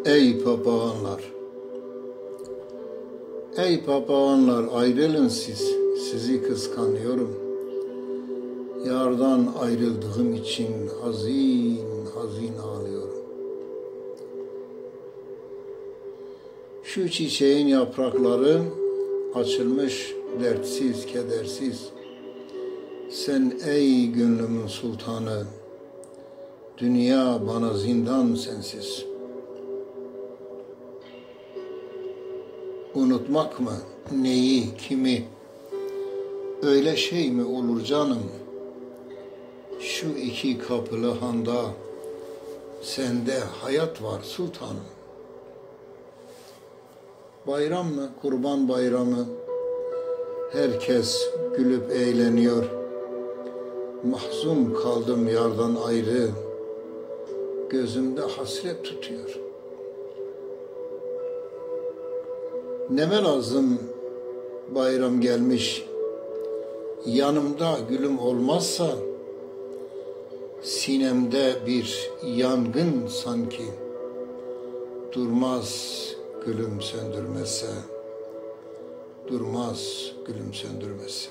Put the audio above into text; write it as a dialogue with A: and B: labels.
A: Ey papağanlar! Ey papağanlar, ayrılın siz, sizi kıskanıyorum. Yardan ayrıldığım için hazin hazin ağlıyorum. Şu çiçeğin yaprakları açılmış dertsiz, kedersiz. Sen ey gönlümün sultanı, dünya bana zindan sensiz. Unutmak mı, neyi, kimi, öyle şey mi olur canım? Şu iki kapılı handa, sende hayat var sultanım. Bayram mı, kurban bayramı, herkes gülüp eğleniyor. Mahzun kaldım yardan ayrı, gözümde hasret tutuyor. Neme lazım bayram gelmiş, yanımda gülüm olmazsa, sinemde bir yangın sanki, durmaz gülüm söndürmezse, durmaz gülüm söndürmezse.